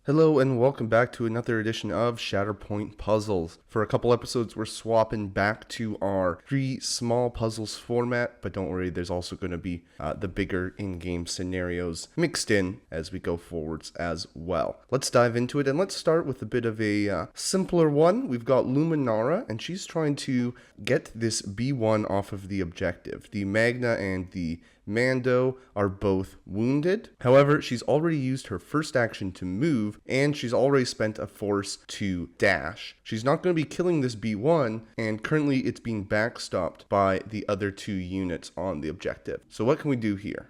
Hello and welcome back to another edition of Shatterpoint Puzzles. For a couple episodes, we're swapping back to our 3 small puzzles format, but don't worry, there's also going to be the bigger in-game scenarios mixed in as we go forwards as well. Let's dive into it, and let's start with a bit of a simpler one. We've got Luminara, and she's trying to get this B1 off of the objective. The Magna and the Mando are both wounded. However, she's already used her first action to move, and she's already spent a force to dash. She's not going to be killing this B1, and currently it's being backstopped by the other 2 units on the objective. So what can we do here?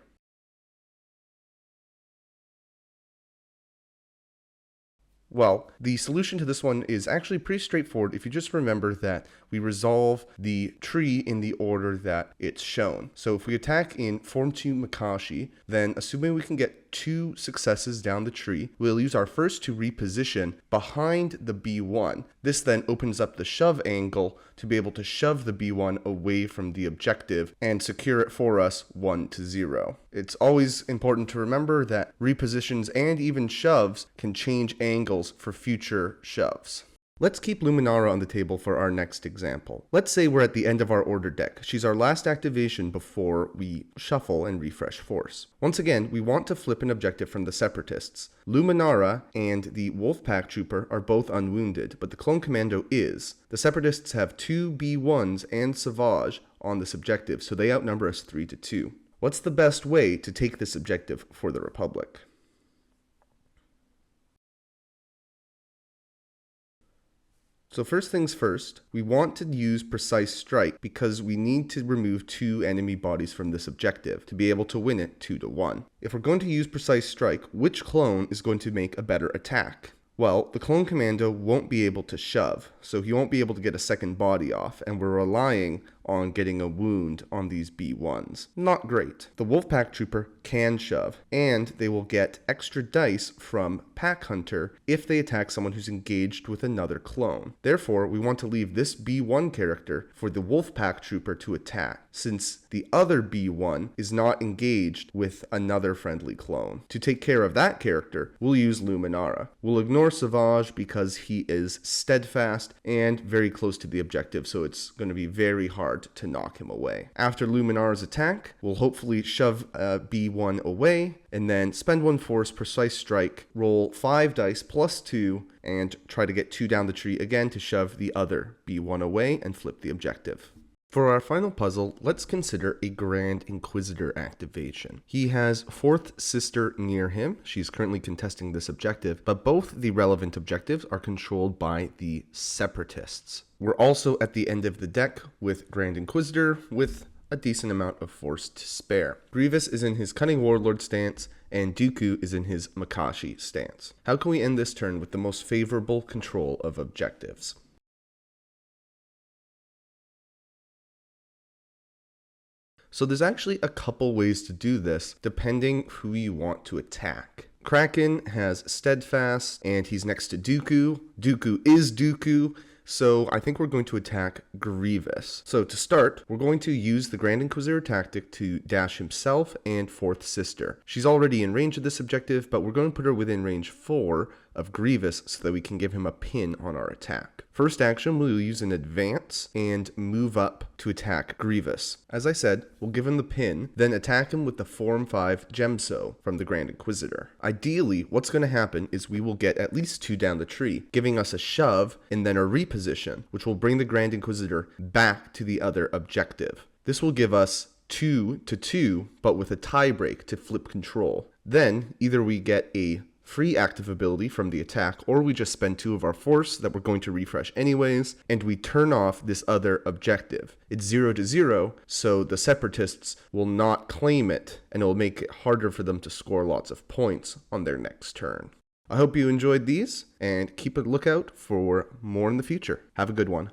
Well, the solution to this one is actually pretty straightforward if you just remember that we resolve the tree in the order that it's shown. So if we attack in Form 2 Makashi, then assuming we can get 2 successes down the tree, we'll use our first to reposition behind the B1. This then opens up the shove angle to be able to shove the B1 away from the objective and secure it for us 1-0. It's always important to remember that repositions and even shoves can change angles for future shoves. Let's keep Luminara on the table for our next example. Let's say we're at the end of our order deck. She's our last activation before we shuffle and refresh force. Once again, we want to flip an objective from the Separatists. Luminara and the Wolfpack Trooper are both unwounded, but the Clone Commando is. The Separatists have 2 B1s and Savage on this objective, so they outnumber us 3-2. What's the best way to take this objective for the Republic? So first things first, we want to use Precise Strike because we need to remove 2 enemy bodies from this objective to be able to win it 2-1. If we're going to use Precise Strike, which clone is going to make a better attack? Well, the Clone Commando won't be able to shove, so he won't be able to get a second body off, and we're relying on getting a wound on these B1s. Not great. The Wolfpack Trooper can shove, and they will get extra dice from Pack Hunter if they attack someone who's engaged with another clone. Therefore, we want to leave this B1 character for the Wolfpack Trooper to attack, since the other B1 is not engaged with another friendly clone. To take care of that character, we'll use Luminara. We'll ignore Savage because he is steadfast and very close to the objective, so it's going to be very hard to knock him away. After Luminara's attack, we'll hopefully shove B1 away, and then spend 1 force, Precise Strike, roll 5 dice plus 2, and try to get 2 down the tree again to shove the other B1 away and flip the objective. For our final puzzle, let's consider a Grand Inquisitor activation. He has 4th Sister near him. She's currently contesting this objective, but both the relevant objectives are controlled by the Separatists. We're also at the end of the deck with Grand Inquisitor with a decent amount of force to spare. Grievous is in his Cunning Warlord stance, and Dooku is in his Makashi stance. How can we end this turn with the most favorable control of objectives? So there's actually a couple ways to do this, depending who you want to attack. Kraken has Steadfast, and he's next to Dooku. Dooku is Dooku, so I think we're going to attack Grievous. So to start, we're going to use the Grand Inquisitor tactic to dash himself and 4th Sister. She's already in range of this objective, but we're going to put her within range 4 of Grievous so that we can give him a pin on our attack. First action, we'll use an advance and move up to attack Grievous. As I said, we'll give him the pin, then attack him with the Form 5 Gemso from the Grand Inquisitor. Ideally, what's going to happen is we will get at least 2 down the tree, giving us a shove and then a reposition, which will bring the Grand Inquisitor back to the other objective. This will give us 2-2, but with a tie break to flip control. Then, either we get a free active ability from the attack, or we just spend 2 of our force that we're going to refresh anyways, and we turn off this other objective. It's 0-0, so the Separatists will not claim it, and it will make it harder for them to score lots of points on their next turn. I hope you enjoyed these, and keep a lookout for more in the future. Have a good one.